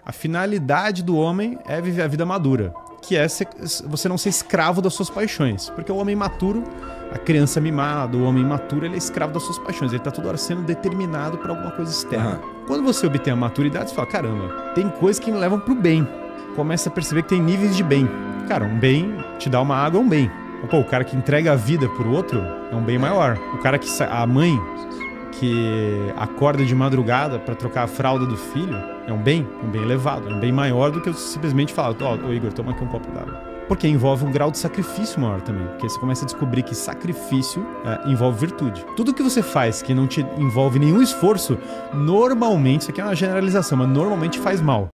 A finalidade do homem é viver a vida madura, que é você não ser escravo das suas paixões. Porque o homem maturo, a criança mimada, o homem imaturo, ele é escravo das suas paixões. Ele tá toda hora sendo determinado por alguma coisa externa. Quando você obtém a maturidade, você fala, caramba, tem coisas que me levam pro bem. Começa a perceber que tem níveis de bem. Cara, um bem, te dá uma água é um bem. Pô, o cara que entrega a vida pro outro é um bem maior. O cara que... A mãe que acorda de madrugada pra trocar a fralda do filho é um bem elevado. É um bem maior do que eu simplesmente falar, ô Igor, toma aqui um copo d'água. Porque envolve um grau de sacrifício maior também. Porque você começa a descobrir que sacrifício envolve virtude. Tudo que você faz que não te envolve nenhum esforço, normalmente, isso aqui é uma generalização, mas normalmente faz mal.